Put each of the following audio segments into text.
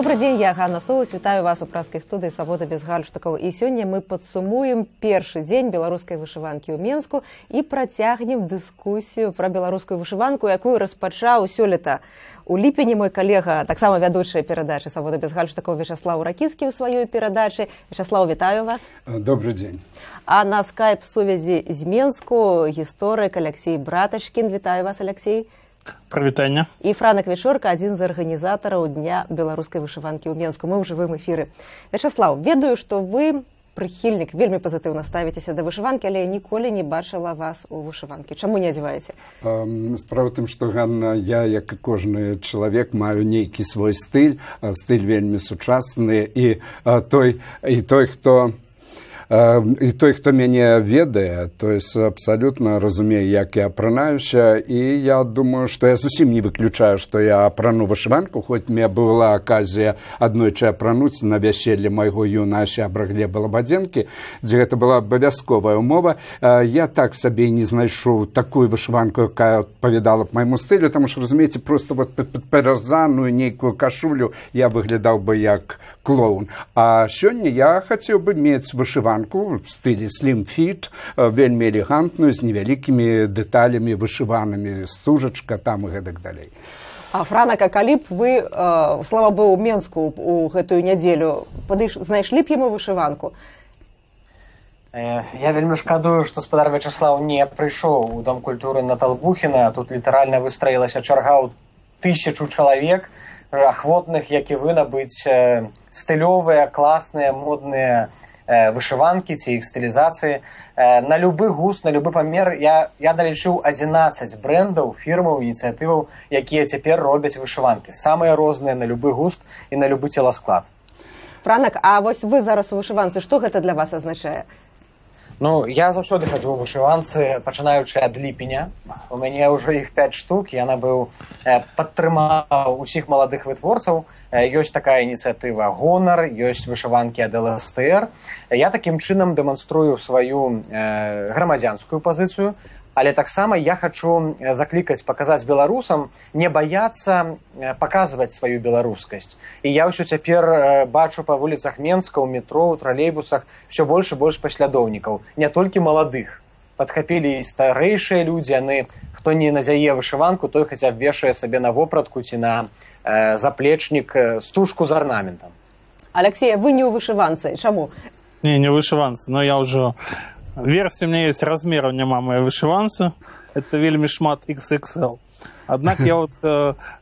Добрый день, я Ганна Соус, вітаю вас у праскай студыі «Свабода без гальштукаў». І сёння мы падсумуем першы дзень беларускай вышыванкі ў Менску і працягнем дыскусію пра беларускую вышыванку, якую распачаў сёлета у ліпені мой калега, таксама вядучая перадачы «Свабода без гальштукаў» Вячаслаў Ракіцкі ў сваёй перадачы. Вячаслаў, вітаю вас. Добрый день. А на скайп-сувязі з Менску гісторык Алексей Братачкін. Вітаю вас, Алексей. Прывітанне. І Франак Вечорка, адзін з арганізатараў Дня беларускай вышыванкі ў Менску. Мы ў жывым эфіры. Вячаслаў, ведаю, што вы прыхільнік, вельмі пазітыўна ставіцеся да вышыванкі, але я ніколі не бачыла вас у вышыванкі. Чаму не адзяваеце? Справа ў тым, што, Ганна, я, як і кожны чалавек, маю нейкі свой стыль вельмі сучасны, і той, хто мяне ведае, то есть абсолютно разумее, як я апранаюся, і я думаю, што я зусім не выключаю, што я апрану вышыванку, хоць мне была аказія аднойчы апрануць на вяселле майго юнага сябра Глеба Лабадзенкі, дзе гэта была абавязковая умова. Я так сабе не знайшоў такую вышыванку, якая адпавядала б майму стылю, таму што, разумееце, проста вот перазаную нейкую кашулю я выглядаў бы як клоун. А сёння я хацеў бы мець вышыванку в стилі slim fit, вельмі элегантную, з невялікімі дэталямі вышыванымі, стужачка там і гэтак далей. А Франак, а калі б вы, слава Богу, у Менску у гэтую нядзелю знайшлі б яму вышыванку? Я вельмі шкадую, што спадар Вячаслаў не прыйшоў у Дом культуры на Талбухіна, а тут літаральна выстраілася чарга ў 1000 чалавек, ахвотных, як і вы, набыць стылёвыя, класныя, модныя вышыванкі ці іх стылізацыі. На любы густ, на любы памер я налічыў 11 брэндаў, фірмаў, ініцыятываў, якія цяпер робяць вышыванкі. Самыя розныя на любы густ і на любы целасклад. Франак, а вось вы зараз у вышыванцы, што гэта для вас азначае? Ну, я заўсёды хаджу ў вышыванцы, пачынаючы ад ліпеня. У мяне ўжо іх 5 штук, я набыў, падтрымаў усіх маладых вытворцаў. Ёсць такая ініцыятыва «Гонар», ёсць вышыванкі ад ЛСТР. Я такім чынам дэманструю сваю грамадзянскую пазіцыю, але таксама я хачу заклікаць, паказаць беларусам, не баяцца паказваць сваю беларускасць. І я ўсё цяпер бачу па вуліцах Менска, у метро, у тралейбусах ўсё больш і больш паслядоўнікаў, не толькі маладых. Падхапілі і старэйшыя людзі, яны, хто не надзяе вышыванку, той хаця б вешае сабе на вопратку ці на заплечнік стужку з арнаментам. Алексей, вы не ў вышыванцы. Чаму? Не ў вышыванцы, но я ўжо... Версия у меня есть, размера няма моей вышиванцы. Это вельмі шмат XXL. Аднак я вот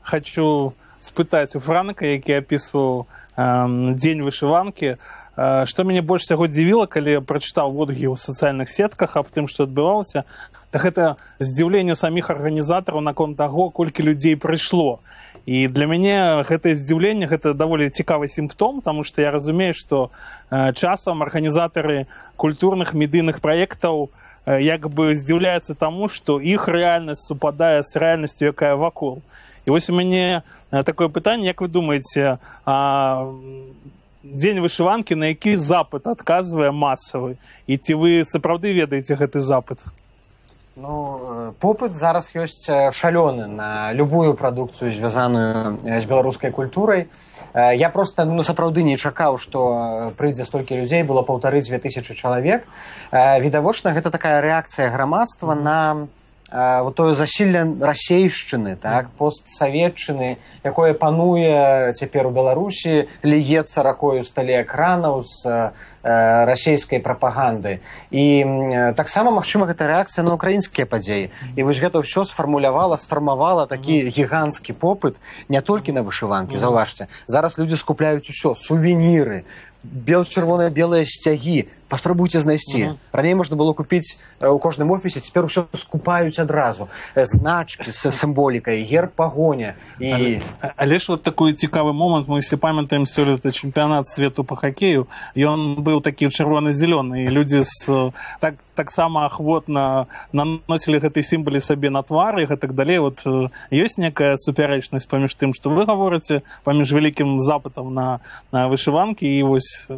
хочу спытаць у Франака, які апісваў дзень вышыванкі, што мяне больш всяго дзівіла, калі я прачытаў водгукі ў сацыяльных сетках аб тым, што адбывалася, так это здзіўленне саміх арганізатараў наконт таго, колькі людзей прыйшло. І для мяне гэтае здзіўленне гэта даволі цікавы сімптом, таму што я разумею, што часам арганізатары культурных медыйных праектаў як бы здзіўляюцца таму, што іх рэальнасць супадае з рэальнасцю, якая вакол. І вось у мяне такое пытанне, як вы думаеце, дзень вышыванкі, на які запыт адказвае масавы? І ці вы сапраўды ведаеце гэты запыт? Ну, попыт зараз ёсць шалёны на любую прадукцыю, звязаную з беларускай культурай. Я проста сапраўды не чакаў, што прыйдзе столькі людзей, было 1500-2000 чалавек. Відавочна, гэта такая рэакцыя грамадства на тое засілле расейшчыны, так, постсаветчыны, якое пануе цяпер у Беларусі, ліецца ракою з тэлеэкранаў, з расійскай прапаганды. І таксама, магчыма, гэта рэакцыя на украінскія падзеі. І вось гэта ўсё сфармавала такі гіганцкі попыт не толькі на вышыванкі, заўважце. Зараз людзі скупляюць усё, сувеніры, чырвона-белыя сцягі, паспрабуйце знайсці. Раней можна было купіць у кожным офісе, цяпер усё скупаюць адразу. Значкі з сімволікай, герб пагоня. Але ж вот такой цікавы момант, мы все памятаем сёлета чэмпіянат свету па хакею, ён быў такі чырвона-зялёны, і людзі таксама ахвотна наносілі гэты сімвалы сабе на твары і гэтак далей. Вот ёсць некая супярэчнасць паміж тым, што вы гаворыце, паміж вялікім запытам на вышыванкі і вось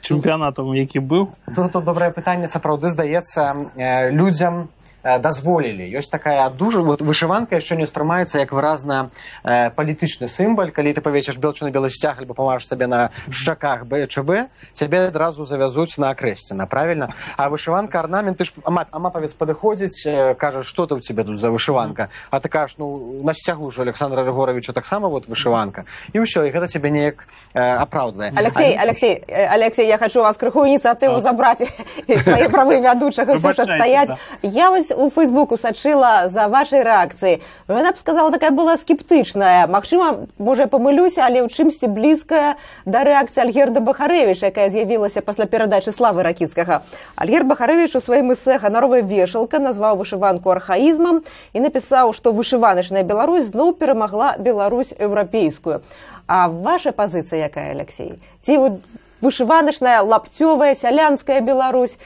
чэмпіянатам, які быў? Тут добрае пытанне. Сапраўды, здаецца, людзям дазволілі. Ёсць такая дужа, вот вышыванка яшчэ не ўспрымаецца як выразна палітычны сімбаль, калі ты павесіш белчы на белы сцяг альбо памажаш сабе на шчаках БЧБ, цябе адразу завязуць на акрэсціна, правильно? А вышыванка, арнамент, ты ж амапавец падыходзіць, кажа, што ты ў цябе тут за вышыванка? А ты кажаш, ну, на сцягу ж Александра Григоровича таксама вот вышыванка. І ўсё, і гэта цябе неяк апраўдвае. Алексей, я хочу у вас крыху ініцыятыву забраць свае правы вядучага, ўсё ж адстаяць. Я вось у Фейсбуку сачыла за вашай рэакцыяй. Яна б сказала, такая была скептычная. Магчыма, можа, я памылюся, але ў чымсьці блізкая да рэакцыі Альгерда Бахарэвіча, якая з'явілася пасля перадачы Славы Ракіцкага. Альгерд Бахарэвіч у сваім эсэ «Ганаровая вешалка» назваў вышыванку архаізмам і напісаў, што вышываначная Беларусь зноў перамагла Беларусь еўрапейскую. А ваша пазіцыя якая, Алексей? Ці вышываначная, лапцёвая, сялянская Беларусь,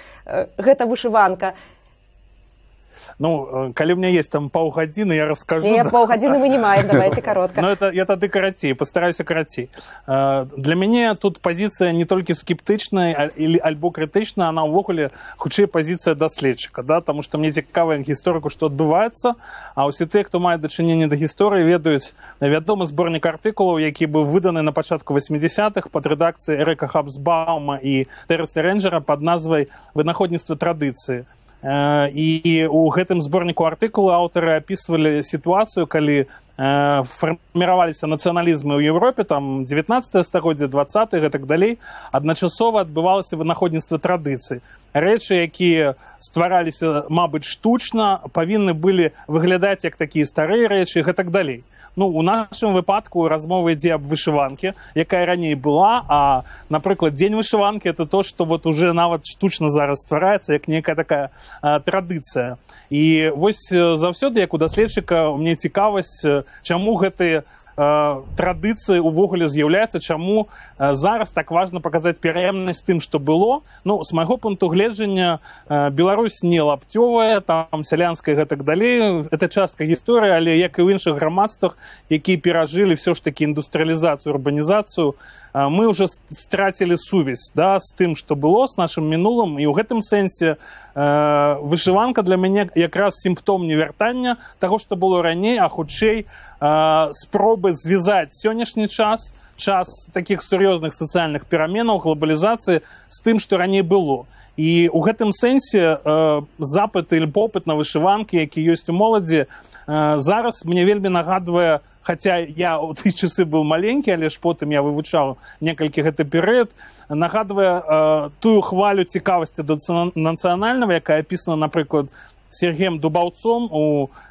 гэта вышыванка? Ну, калі у меня есть там паўгадзіны, я расскажу. Нет, паўгадзіны мы не маем, давайте коротко. Ну, я тады карацей, постараюся карацей. Для мяне тут пазіцыя не толькі скептычная альбо крытычная, она ўвогуле хутчэй пазіцыя даследчыка, да? Таму што мне цікава гісторыку, што адбываецца, а ўсе тыя, хто мае дачыненне да гісторыі, ведаюць вядомы зборнік артыкулаў, які быў выданы на пачатку 80-х пад рэдакцыяй Эрика Хабсбаума і Тэрэса Рэнджера пад назвай «Вынаходніцтва традыцыі». І у гэтым зборніку артыкулы аўтары апісвалі сітуацыю, калі фарміраваліся нацыяналізмы ў Еўропе, там 19 стагоддзя, 20-х і так далей, адначасова адбывалася вынаходніцтва традыцый. Рэчы, якія ствараліся, мабыць, штучна, павінны былі выглядаць як такія старыя рэчы і так далей. Ну, у нашым выпадку размова ідзе аб вышыванке, якая раней была, а, напрыклад, дзень вышыванкі – это то, што вот уже нават штучна зараз ствараецца, як некая такая традыцыя. І вось заўсёды, як у даследчыка, мне цікавасць, чаму гэтыя традыцыі увогуле з'яўляецца, чаму зараз так важна паказаць пераемнасць тым, што было. Ну, з майго пункту гледжання, Беларусь не лапцёвая, там сялянская і так далей. Это частка гісторыі, але як і ў іншых грамадствах, якія перажылі ўсё ж такі індустрыялізацыю, урбанізацыю, мы уже страцілі сувязь, да, з тым, што было, з нашым мінулым, і ў гэтым сэнсе вышыванка для мяне якраз сімптом не вяртання таго, што было раней, а хутчэй спробы звязаць сённяшні час такіх сур'ёзных сацыяльных пераменаў, глобалізацыі з тым, што раней было. І ў гэтым сэнсе запыт или попыт на вышыванкі, які ёсць у моладзі, зараз мне вельмі нагадвае, хаця я ў тыя часы быў маленькі, але ж потым я вывучаў некалькі гэты перыяд, нагадвае тую хвалю цікавасці да нацыянальнага, якая апісана, напрыклад, Сергеем Дубаўцом,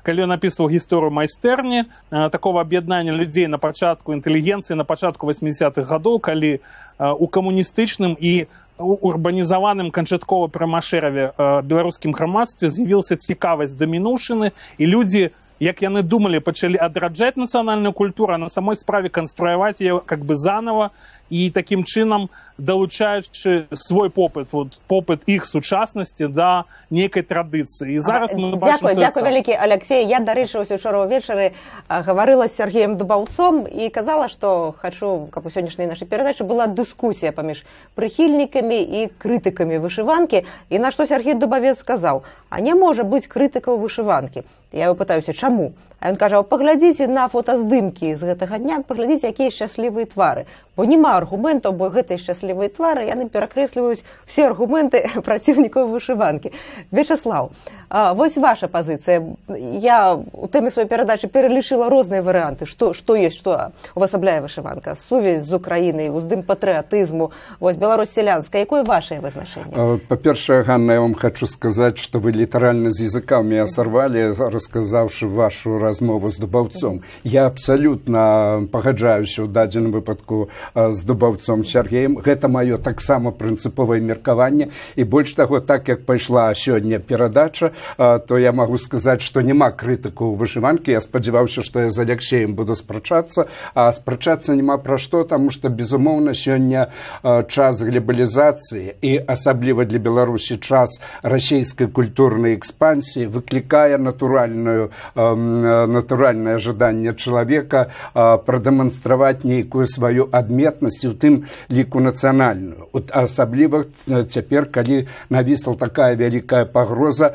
калі ён напісваў гісторыю майстэрні, такого аб'яднання людзей на пачатку інтэлігенцыі, на пачатку 80-х гадоў, калі у камуністычным і урбанізаваным канчаткова прамашэраве беларускім грамадстве з'явілася цікавасць да мінуўшчыны, і людзі, як яны думалі, пачалі адраджаць нацыянальную культуру, а на самой справе канструяваць яе как бы заново, і такім чынам далучаючы свой попыт, вот, попыт іх сучаснасці да нейкай традыцыі. І зараз мы бачым... Дзякуй вялікі, Алексей. Я, дарэчы, учора ўвечары гаварыла з Сергеем Дубаўцом і казала, што хачу, каб у сённяшняй нашай перадачы была дыскусія паміж прыхільнікамі і крытыкамі вышыванкі. І на што Сергей Дубавец сказаў: а не можа быць крытыкаў вышыванкі. Я его пытаюся, чаму? А ён кажа: паглядзіце на фотаздымкі з гэтага дня, паглядзіце, якія шчаслівыя твары. Бо няма аргументаў, бо гэтыя шчаслівыя твары, яны перакрэсліваюць все аргументы праціўнікаў вышыванкі. Вячаслаў, вось ваша пазіцыя. Я у тэме сваёй перадачы пералічыла розныя варыянты. Што ёсць, што увасабляе вышыванка? Сувязь з Украінай, уздым патрыятызму, вось Беларусь сялянская. Якое вашае вызначэнне? Па-першае, Ганна, я вам хочу сказаць, што вы літаральна з языка меня сорвали, расказаўшы вашу размову з Дубаўцом. Я абсалютна пагаджаюся ў дадзеным выпадку з Дубаўцом Сергеем. Гэта маё таксама прынцыповае меркаванне. І больш таго, так як пайшла сёння перадача, то я магу сказаць, што няма крытыку ў вышыванкі. Я спадзяваўся, што я з Алексеем буду спрачацца, а спрачацца няма пра што, таму што, безумоўна, сёння час глобалізацыі і асабліва для Беларусі час расійскай культурнай экспансіі выклікае натуральнае жаданне чалавека прадэманстраваць нейкую сваю адметнасць, у тым ліку нацыянальную. Асабліва цяпер, калі навісла такая вялікая пагроза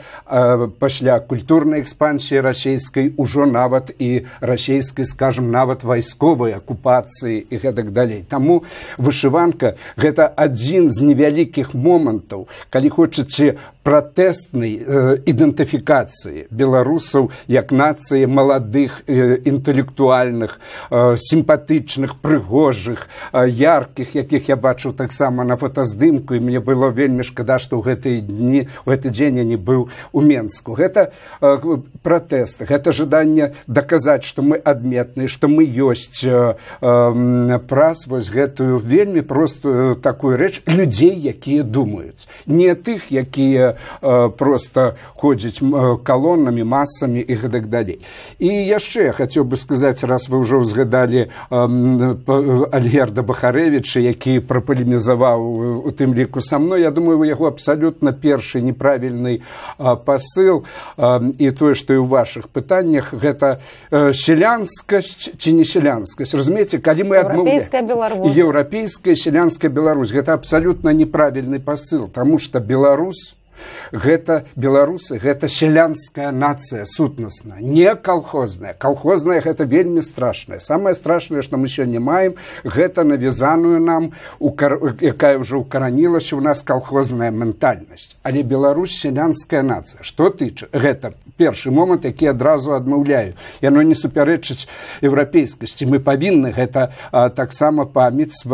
пасля культурнай экспансіі расійскай ужо нават і расійскай, скажем, нават вайсковай акупацыі і гэтак далей. Таму вышыванка – гэта адзін з невялікіх момантаў, калі хочаце пратэснай ідэнтыфікацыі беларусаў як нацыі маладых, інтэлектуальных, сімпатычных, прыгожых, яркіх, якіх я бачыў таксама на фотаздымку, і мне было вельмі шкада, што ў гэты дзень я не быў у Менску. Гэта пратэст, гэта жаданне даказаць, што мы адметныя, што мы ёсць праз вось гэтую вельмі простую такую рэч людзей, якія думаюць. Не тых, якія просто ходзяць калонамі, масамі і гэтак далей. І яшчэ я хацеў бы сказаць, раз вы ўжо ўзгадалі Альгерда Бахарэвіча, які прапалемізаваў у тым ліку са мной, я думаю, у яго абсалютна першы неправільны пасыл, і тое, што і ў вашых пытаннях, гэта селянскасць ці не селянскасць. Разумееце, калі мы адмаўляем еўрапейская, селянская Беларусь, гэта абсалютна неправільны пасыл, таму што беларусы гэта селянская нацыя сутнасная, не калхозная. Калхозная гэта вельмі страшная. Самае страшнае, што мы сёння маем, гэта навязаную нам, якая ўжо укаранілася ў нас калхозная ментальнасць. Але Беларусь селянская нацыя. Што тыча? Гэта першы момант, які адразу адмаўляю. Яно не супярэчыць еўрапейскасці. Мы павінны гэта таксама памятаць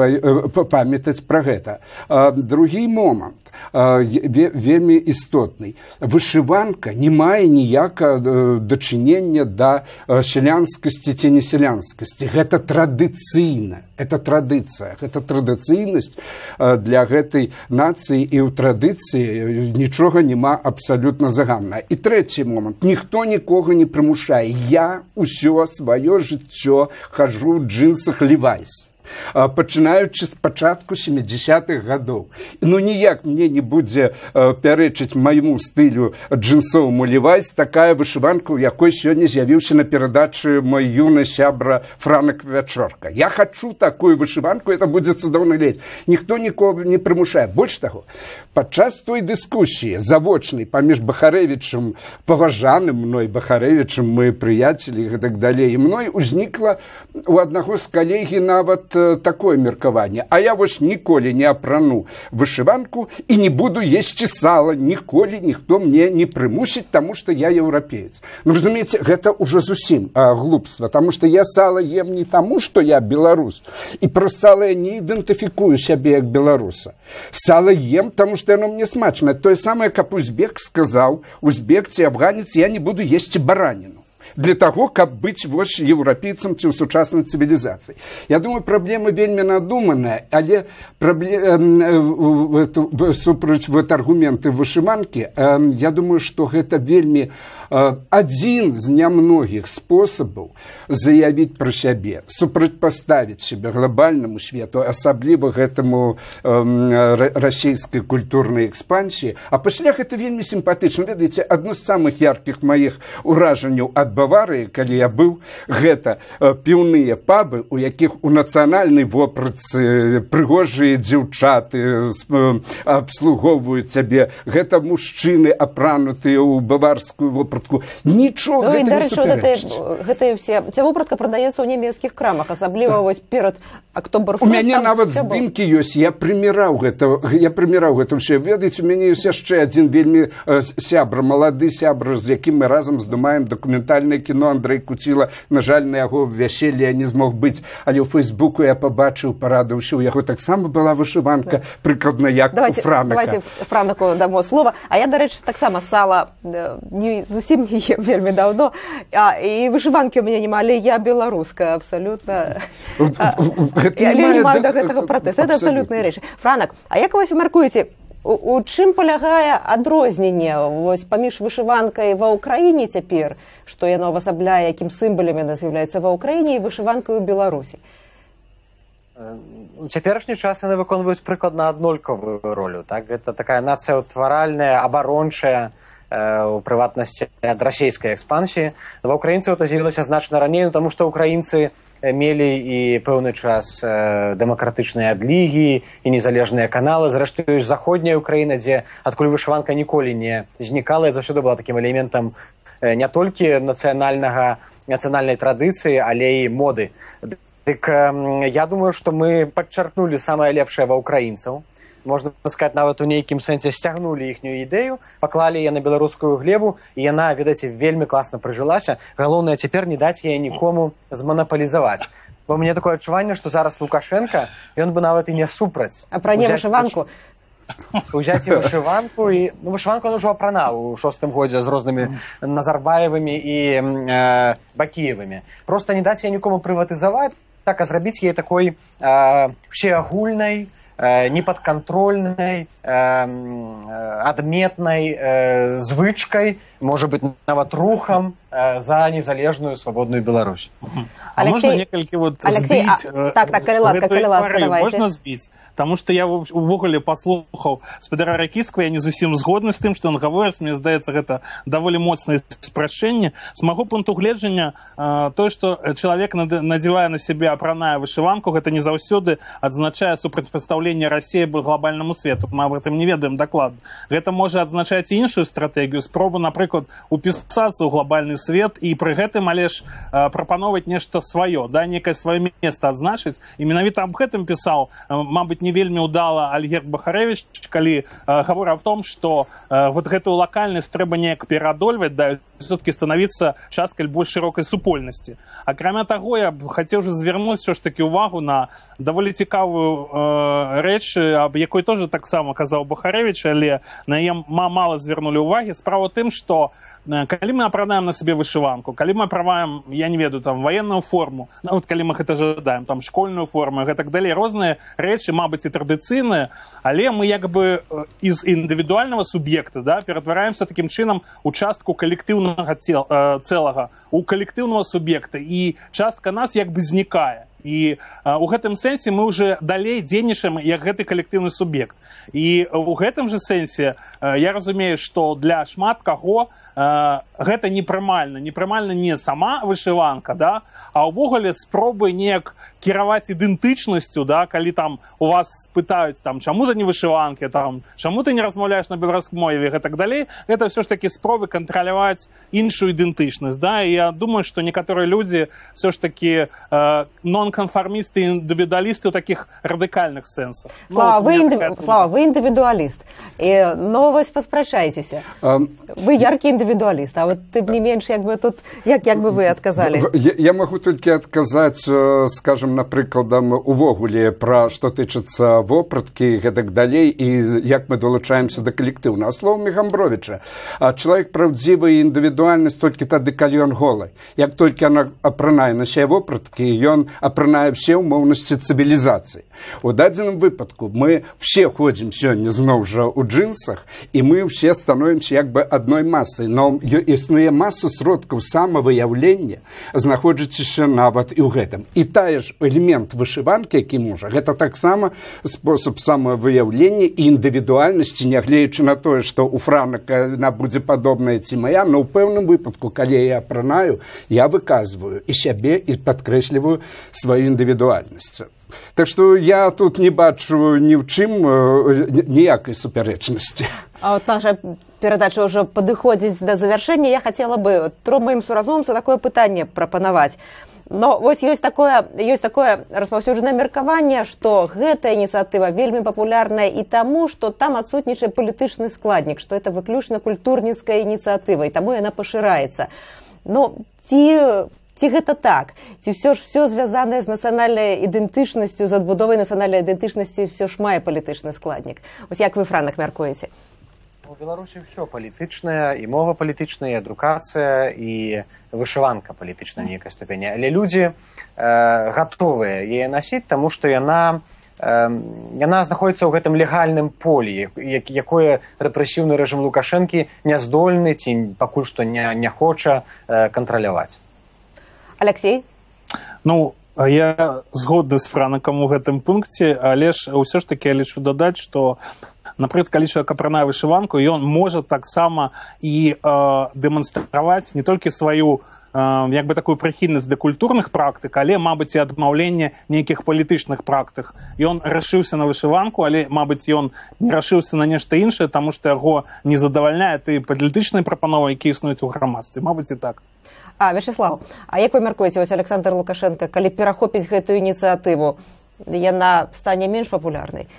пра гэта. Другі момант вельмі істотный. Вышыванка не мае ніякага дачынення да селянскасці ці не селянскасці. Гэта традыцыйна. Это традыцыя. Гэта традыцыйнасць для гэтай нацыі, і ў традыцыі нічога няма абсалютна заганнага. І трэці момант. Ніхто нікога не прымушае. Я ўсё сваё жыццё хожу ў джинсах Levi's. Пачынаючы з пачатку 70-х гадоў. Ну, ніяк мне не будзе пярэчыць майму стылю джинсоваму Levi's такая вышыванка, у якой сёння з'явіўся на перадачы мой юны сябра Франак Вячорка. Я хачу такую вышыванку, это будзе цудоўны ледь. Ніхто нікога не прымушае. Больш таго, падчас той дыскусіі завочнай паміж Бахарэвічам, паважаным мной Бахарэвічам, мы прыяцелі і так далей, і мной узнікла у аднаго з калегі нават такое меркаванне. А я вось ніколі не апрану вышыванку і не буду есці сала. Ніколі ніхто мне не прымусіць, таму што я еўрапеец. Ну, разумееце, гэта ўжо зусім глупства, таму што я сала ем не таму, што я беларус. І праз сала я не ідэнтыфікую сябе як беларуса. Сала ем, таму што яно мне смачнае. Тое самае, каб узбек сказаў, узбек ці афганец, я не буду есці бараніну. Для таго, каб быць вось еўрапейцам ці ў сучаснай цывілізацыі. Я думаю, праблема вельмі надуманая, але супраць аргументы вышыванкі, я думаю, што гэта вельмі адзін з нямногіх спосабаў заявіць пра сябе, супрацьпаставіць сябе глобальнаму свету, асабліва гэтаму расійскай культурнай экспансіі. А пасля гэта вельмі сімпатычна. Ведаеце, адно з самых яркіх маіх уражанняў ад Баварыі, калі я быў, гэта піўныя пабы, у якіх у нацыянальнай вопратцы прыгожыя дзяўчаты абслугоўваюць цябе. Гэта мужчыны, апранутыя ў баварскую вопратку. Нічога гэта не супярэчыць. Гэта ця вопратка прадаецца ў нямецкіх крамах, асабліва вось перад Актоберфест. У мяне нават здымкі ёсць. Я прыміраў гэта ўсё. Ведаеце, у мяне ёсць яшчэ адзін вельмі сябра, малады сябра, з якім мы разам здымаем дакументальнае кіно. Андрэй Куціла, на жаль, на яго вяселле я не змог быць, але ў Фейсбуку я пабачыў, парадаўся, у яго таксама была вышыванка, прыкладна як у Франака. Давайте Франаку дамо слова. А я, дарэчы, таксама сала зусім не ем вельмі даўно, і вышыванкі у мяне няма, але я беларуская абсалютна. Але не маю да гэтага пратэсту. Гэта абсалютныя рэчы. Франак, а як вось вы мяркуеце, у чым палягае адрозненне паміж вышыванкай ва ўкраіне цяпер, што яно ўвасабляе, якім сімвалам яна з'яўляецца ва ўкраіне, і вышыванкай у Беларусі? У цяперашні час яны выконваюць прыкладна аднолькавую ролю. Так? Гэта такая нацыя ўтваральная, абарончая, у прыватнасці ад расійскай экспансіі. Ва ўкраінцаў это з'явілася значна раней, таму што ўкраінцы мелі і пэўны час дэмакратычныя адлігі і незалежныя каналы. Зрэшты, ёсць заходняя Украіна, дзе адкуль вышыванка ніколі не знікала, і заўсёды была такім элементам не толькі нацыянальнай традыцыі, але і моды. Дык я думаю, што мы падчаркнулі самае лепшае ва ўкраінцаў. Можна сказаць, нават у нейкім сэнсе сцягнулі іхнюю ідэю, паклалі яе на беларускую глебу, і яна, ведаеце, вельмі класна прыжылася. Галоўнае цяпер не даць яе нікому зманапалізаваць. Бо мне такое адчуванне, што зараз Лукашенка, ён бы нават і не супраць. А пра не вышыванку? Узяць і вышыванку, і вышыванку он ужо апранаў у 6-м годзе з рознымі Назарбаевымі і Бакіевымі. Проста не даць яе нікому прыватызаваць, так, а зрабіць яе такой усеагульнай, непадкантрольнай, адметнай звычкай, можа быць, нават рухам за незалежную свабодную Беларусь. А можна некалькі збіць? Так, калі ласка, давайте. Можна збіць? Таму што я увогуле паслухаў спадара Ракіцкага, я не зусім згодны з тым, што ён гаворыць, мне здаецца, гэта даволі моцнае спрашчэнне. З майго пункту гледжання, тое, што чалавек надзявае на сябе апраная вышыванку, гэта не заўсёды адзначае супрацьпастаўленне Расіі глобальнаму свету. Мы аб гэтым не ведаем дакладна. Гэта можа адзначаць іншую стратэгію, спробу, напрыклад, упісацца ў глобальны свет і пры гэтым, але ж прапановаць нешта сваё, да, некае сваё месца адзначыць. І менавіта аб гэтым пісаў, мабыць, не вельмі ўдала Альгерд Бахарэвіч, калі гаворыў аб том, што вот гэтую лакальнасць трэба неяк пераадольваць, да, все-таки становіцца часткай больш шырокай супольнасці. Акрамя таго, я б хацеў же звярнуць все ж таки увагу на даволі цікавую рэч, аб якой тоже таксама казаў Бахарэвіч, але на яе мала звярнулі ўвагі. Справа тым, што калі мы апранаем на сабе вышыванку, калі мы апранаем, я не ведаю, там, военную форму, нават калі мы гэта жадаем, там, школьную форму, гэтак далей, розныя рэчы, мабыць, і традыцыйныя, але мы як бы из індывідуальнага суб'екта, да, ператвараемся такім чынам у частку калектыўнага цэлага, у калектыўнага суб'екта, і частка нас як бы знікае. І у гэтым сэнсе мы уже далей дзейнічаем як гэты калектыўны суб'ект. І у гэтым же сэнсе я разумею, што для шмат каго гэта непрымальна. Непрымальна не сама вышыванка, да, а ўвогуле спробы неяк кіраваць ідэнтычнасцю, да, калі там у вас спытаюць, там, чаму ты не вышыванкі, там, чаму ты не размаўляеш на беларускай мове і гэтак далей, гэта ўсё ж такі спробы кантраляваць іншую ідэнтычнасць, да, і я думаю, што некаторыя людзі ўсё ж такі нонконформисты, индивидуалисты в таких радикальных сенсах. Слава, вы индивидуалист. Но вы поспрачаетесь. Вы яркий индивидуалист, а вот тым не менш, як бы тут, як бы вы адказалі? Я могу толькі адказаць, скажем, напрыкладам, увогуле пра што тычыцца вопраткі, гэтак далей, і як мы долучаемся да калектыўна. А словамі Гамбровіча, чалавек правдзівы і індывідуальнасць толькі тады, калі ён голы. Як толькі яна апранае на сябе вопраткі, ён апранае все ўмоўнасці цывілізацыі. У дадзеным выпадку мы все ходзім сёння зноў жа ў джинсах, і мы все становімся як бы адной масай. Но існуе маса сродкаў самавыяўлення, знаходзячыся нават і ў гэтым. І тая ж элемент вышыванкі, які можа, гэта таксама спосаб самавыяўлення і індывідуальнасці, нягледзячы на тое, што ў франак яна будзе падобная ці мая, но ў пэўным выпадку, калі я апранаю, я выказваю і сябе, і падкрэсліваю сваю індывідуальнасць. Так што я тут не бачу ні ў чым ніякай супярэчнасці. А вот наша перадача ўжо падыходзіць да завяршэння. Я хацела бы тром маім суразмоўцам такое пытанне прапанаваць. Но вось ёсць такое распаўсюджанае меркаванне, што гэтая ініцыятыва вельмі папулярная і таму, што там адсутнічае палітычны складнік, што это выключна культурніцкая ініцыятыва, і таму яна пашыраецца. Но ці гэта так? Ці ўсё ж все звязанае з нацыянальнай ідэнтычнасцю, з адбудовай нацыянальнай ідэнтычнасці ўсё ж мае палітычны складнік? Вось як вы, Франак, мяркуеце? У Беларусі ўсё палітычнае, і мова палітычная, і адукацыя, і вышыванка палітычная нейкай ступені. Але людзі гатовыя яе насіць, таму што яна знаходзіцца ў гэтым легальным полі, якое рэпрэсіўны рэжым Лукашэнкі не здольны ці пакуль што не хоча кантраляваць. Алексей? Ну, я згодны з Франакам у гэтым пункце, але ж ўсё ж таки я лічу дадаць, што напрыклад, калі чалавек апранае вышыванку, ён можа таксама і дэманстраваць не толькі сваю як бы такую прыхільнасць да культурных практык, але, мабыць, і адмаўленне нейкіх палітычных практык. Ён рашыўся на вышыванку, але, мабыць, ён не рашыўся на нешта іншае, таму што яго не задавальняе тыя палітычныя прапановы, якія існуюць у грамадстве. Мабыць, і так. Вячеслав, а як вы мяркуеце, ось Александр Лукашенко, калі перахопіць гэтую ініцыятыву, яна стане менш папулярнай?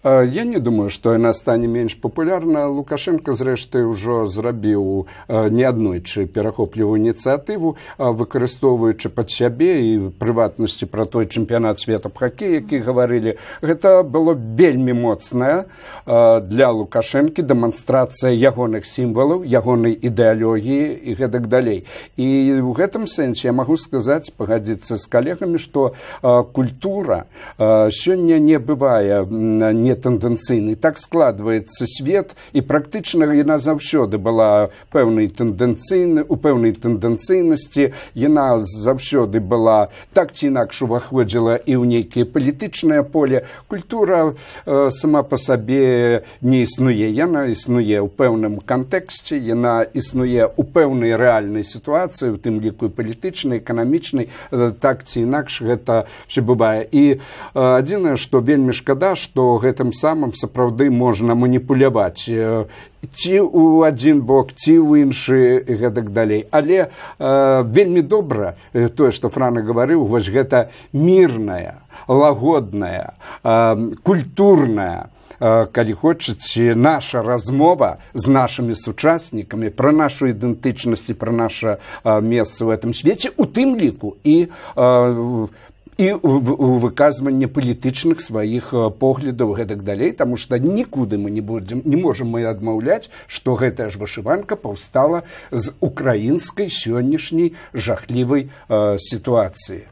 Я не думаю, што яна стане менш папулярна. Лукашенко, зрэшты, ўжо зрабіў неаднойчы перахоплівую ініцыятыву, выкарыстоўваючы пад сябе і прыватнасці пра той чэмпіянат свету па хакеі, які гаварылі. Гэта было вельмі моцная для Лукашэнкі дэманстрацыя ягоных сімвалаў, ягонай ідэалогіі і гэтак далей. І ў гэтым сэнсе я магу сказаць, пагадзіцца з калегамі, што культура сёння не бывае не тенденцыйнай. Так складваецца свет, і практычна яна заўсёды была у пэўнай тэндэнцыйнасці, яна заўсёды была так ці інакш уваходзіла і ў нейкае палітычнае поле. Культура сама па сабе не існуе. Яна існуе ў пэўным кантэксце, яна існуе ў пэўнай рэальнай сітуацыі, у тым ліку палітычнай, эканамічнай, так ці інакш гэта все бывае. І адзінае, што вельмі шкада, што гэтым самым сапраўды можна маніпуляваць ці ў адзін бок, ці ў іншы і гэтак далей. Але вельмі добра тое, што Франа гаварыў, вось гэта мірная, лагодная, культурная, калі хочаце, наша размова з нашымі сучаснікамі пра нашу ідэнтычнасць і пра наша месца ў гэтым свеце, у тым ліку і у выказванні палітычных сваіх поглядаў гэтак далей, таму што нікуды мы не можам адмаўляць, што гэтая ж вышыванка паўстала з украінскай сённяшняй жахлівай сітуацыі.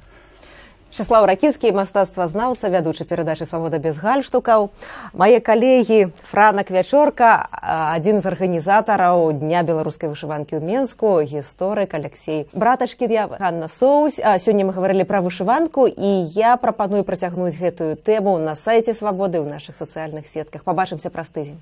Вячеслав Ракіцкі, мастацтвазнаўца, вядучы перадачы «Свабода без гальштукаў». Мае калегі Франак Вячорка, адзін з арганізатараў Дня беларускай вышыванкі ў Менску, гісторык Алексей Братачкін, я Ганна Соус. Сёння мы гаварылі пра вышыванку, і я прапаную працягнуць гэтую тэму на сайце «Свабоды», ў нашых сацыяльных сетках. Пабачымся праз тыдзень.